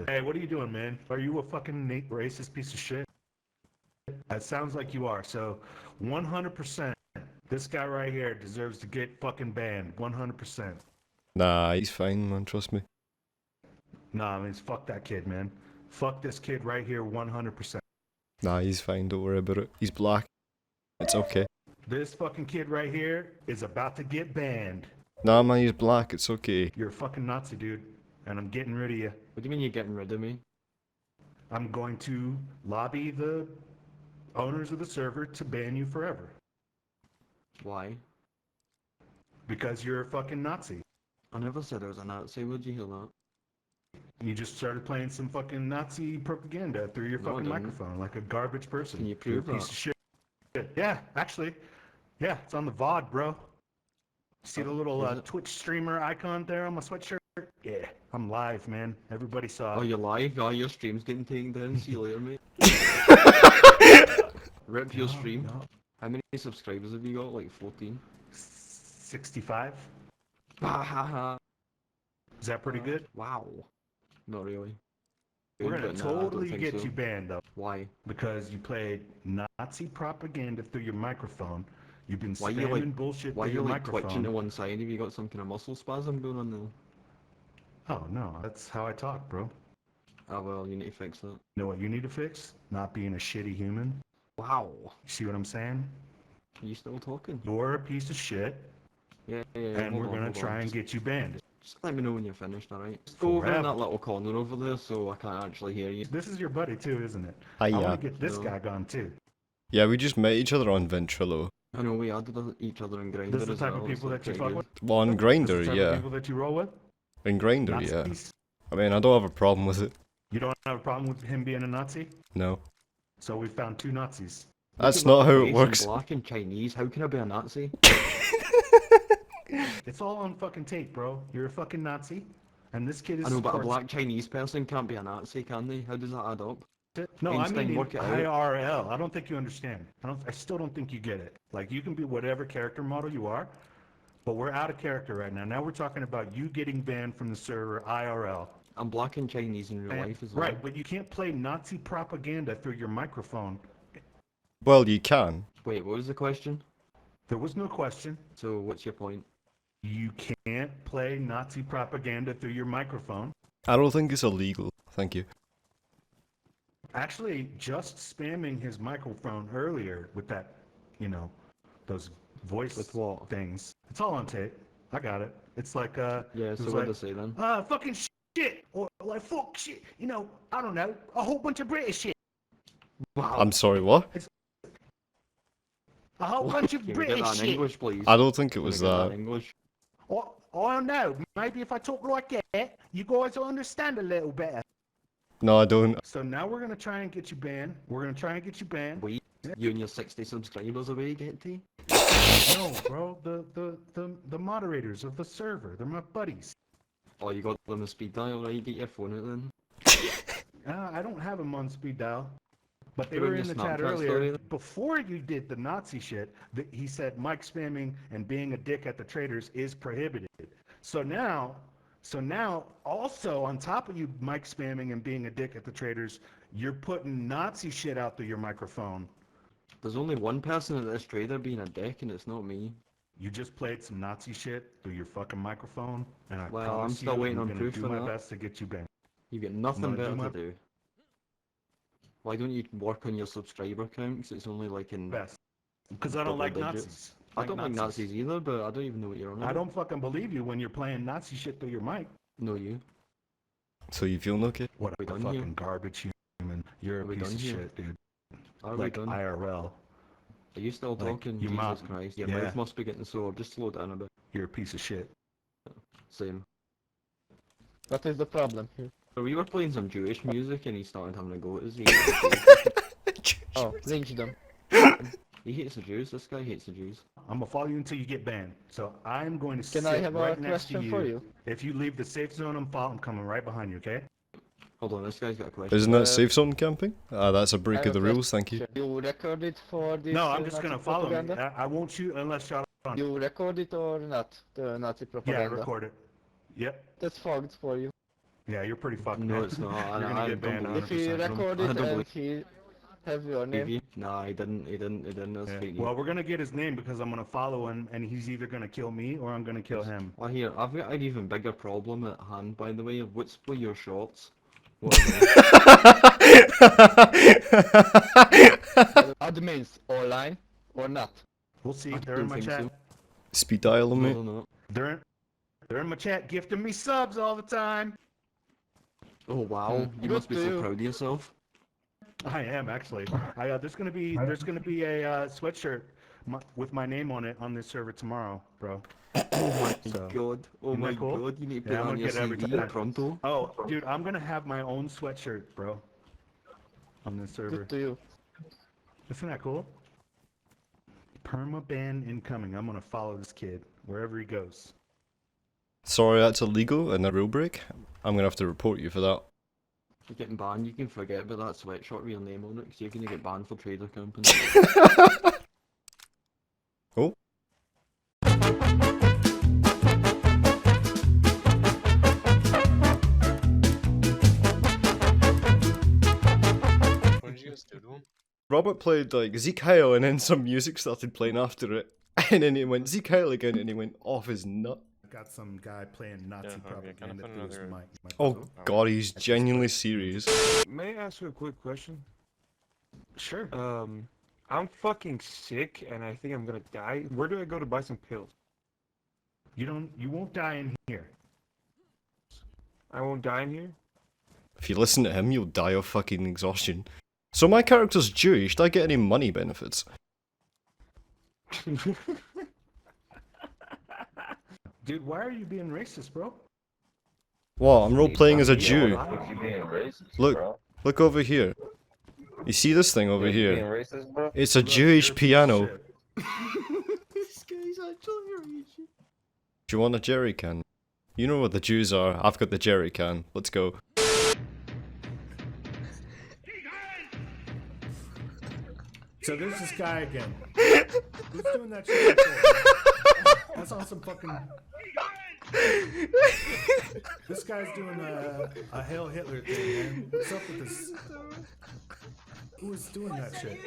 Hey, what are you doing, man? Are you a fucking racist piece of shit? That sounds like you are. So, 100%, this guy right here deserves to get fucking banned. 100%. Nah, he's fine, man, trust me. Nah, I mean, fuck that kid, man. Fuck this kid right here, 100%. Nah, he's fine, don't worry about it. He's black. It's okay. This fucking kid right here is about to get banned. Nah, man, he's black, it's okay. You're a fucking Nazi, dude. And I'm getting rid of you. What do you mean you're getting rid of me? I'm going to lobby the owners of the server to ban you forever. Why? Because you're a fucking Nazi. I never said I was a Nazi, would you hear that? You just started playing some fucking Nazi propaganda through your fucking microphone like a garbage person. Can you prove You're a piece of shit. Yeah, actually. Yeah, it's on the VOD, bro. See the little Twitch streamer icon there on my sweatshirt? Yeah, I'm live, man. Everybody saw it. Oh, you're live? Oh, your stream's getting taken down. See you later, mate. Rip your stream. No. How many subscribers have you got? Like 14? 65? Ha ha ha. Is that pretty good? Wow. Not really. We're Good, gonna but nah, I don't totally think get so. you banned, though. Why? Because you played Nazi propaganda through your microphone. You've been Why spamming you like bullshit Why through you your like twitching to microphone. one side? Have you got some kind of muscle spasm going on now? Oh, no, that's how I talk, bro. Oh well, you need to fix that. You know what you need to fix? Not being a shitty human. Wow. See what I'm saying? Are you still talking? You're a piece of shit, Yeah, yeah, and we're gonna try and get you banned. Just let me know when you're finished, alright? Just go over in Forever. that little corner over there so I can't actually hear you. This is your buddy too, isn't it? Hi, I yeah. want to get this No. guy gone too. Yeah, we just met each other on Ventrilo. I know we added each other in Grindr This is the as type well, of people so that you pretty fuck good. with. On This is Grindr, the type of yeah. people that you roll with. In Grindr, yeah. Nazis. I mean, I don't have a problem with it. You don't have a problem with him being a Nazi? No. So we found two Nazis. That's Look not at how my it face, works. I'm black and Chinese, how can I be a Nazi? It's all on fucking tape, bro. You're a fucking Nazi, and this kid is. I know, but a supports- black Chinese person can't be a Nazi, can they? How does that add up? No, I Einstein, mean work it out. IRL. I don't think you understand. I still don't think you get it. Like you can be whatever character model you are, but we're out of character right now. Now we're talking about you getting banned from the server IRL. I'm black and Chinese in real And- life as well. right, but you can't play Nazi propaganda through your microphone. Well, you can. Wait, what was the question? There was no question. So what's your point? You can't play Nazi propaganda through your microphone. I don't think it's illegal. Thank you. Actually, just spamming his microphone earlier with that, those voice With what? things. It's all on tape. I got it. It's like, Yeah, it so was what like, to say then? fucking shit, or like fuck shit, I don't know, a whole bunch of British shit. Wow. I'm sorry, what? A whole bunch of Can we get British that in shit. English, please? I don't think it Can we was get that in that. English? I don't know, maybe if I talk like that, you guys will understand a little better. No, I don't. So now we're gonna try and get you banned. Wait, you and your 60 subscribers away, get to? No, bro, the moderators of the server, they're my buddies. Oh, you got them on speed dial, right? Get your phone out then. I don't have them on speed dial, but they Put were in in the your chat Snapchat earlier. story. Before you did the Nazi shit, he said Mike spamming and being a dick at the traders is prohibited. So now, also on top of you Mike spamming and being a dick at the traders, you're putting Nazi shit out through your microphone. There's only one person at this trader being a dick, and it's not me. You just played some Nazi shit through your fucking microphone, and I Well, promise I'm still you, waiting I'm on gonna proof do for my that. best to get you banned. You get nothing gonna better do my- to do. Why don't you work on your subscriber count? 'Cause it's only like in... Best, because I don't Double like digits. Nazis. I don't like Nazis either, but I don't even know what you're on I about. don't fucking believe you when you're playing Nazi shit through your mic. know you. So you feeling okay? What We a done fucking here? garbage human. You're a Are we piece done of here? shit, dude. Are Like we done? IRL. Are you still like, talking? your Jesus mouth- Christ. Your yeah. mouth must be getting sore. Just slow down a bit. You're a piece of shit. Same. What is the problem here? So we were playing some Jewish music and he started having a go at us. Oh, lynch them. He hates the Jews. This guy hates the Jews. I'm gonna follow you until you get banned. So I'm going to Can sit I have right a next to question for you? If you leave the safe zone, I'm coming right behind you. Okay? Hold on, this guy's got a question. Isn't that safe zone camping? Ah, that's a I break have of the a rules, thank you. question. You record it for this No, I'm just Nazi gonna follow me. propaganda? I won't shoot unless shot on. You record it or not, the Nazi Yeah, propaganda? record it. Yep. That's fucked for you. Yeah, you're pretty fucked. No, man. it's not. You're gonna get banned don't believe If he 100%. record I it don't and believe he have your Believe name, you? Nah, he didn't. That's Yeah. fake Well, news. we're gonna get his name because I'm gonna follow him, and he's either gonna kill me or I'm gonna kill him. Well, here, I've got an even bigger problem at hand, by the way. What's with your shorts? What admins online or not? We'll see. I They're don't in my think chat. so. Speed dial him, No, mate. they're not. They're in my chat, gifting me subs all the time. Oh wow, you Good must be for so you. proud of yourself. I am actually. There's gonna be a sweatshirt with my name on it on this server tomorrow, bro. Oh my So, god. Oh isn't my that cool? god, you need to put Yeah, that I'm on gonna your get every CV time. pronto. Oh, dude, I'm gonna have my own sweatshirt, bro, on this server. Good to you. Isn't that cool? Permaban incoming. I'm gonna follow this kid wherever he goes. Sorry, that's illegal and a rule break. I'm gonna have to report you for that. You're getting banned, you can forget about that sweatshirt with your name on it, because you're gonna get banned for trader camping. Oh. What did you guys do to him? Robert played like Zeke Heil and then some music started playing after it. And then he went Zeke Heil again and he went off his nut. Got some guy playing Nazi Yeah, okay, can I propaganda put through his another- mic. Oh god, he's genuinely serious. May I ask you a quick question? Sure. I'm fucking sick and I think I'm gonna die. Where do I go to buy some pills? You won't die in here. I won't die in here? If you listen to him, you'll die of fucking exhaustion. So my character's Jewish, do I get any money benefits? Dude, why are you being racist, bro? What, I'm role-playing as a Jew. Look over here. You see this thing over here? It's a Jewish piano. This guy's actually raging. Do you want a jerry can? You know what the Jews are. I've got the jerry can. Let's go. So there's this guy again. Who's doing that shit right there? That's on some fucking... This guy's doing a Hail Hitler thing, man. What's up with this? Who is doing that shit?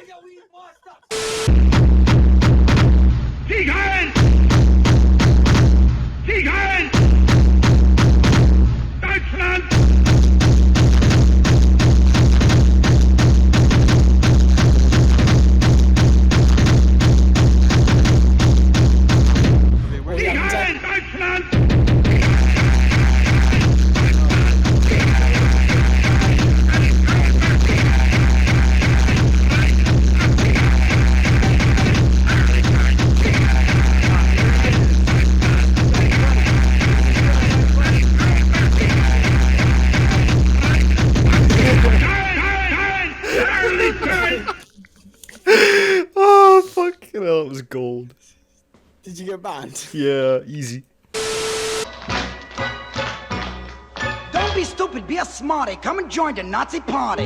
Oh, fucking hell, it was gold. Did you get banned? Yeah, easy. Don't be stupid, be a smarty. Come and join the Nazi party.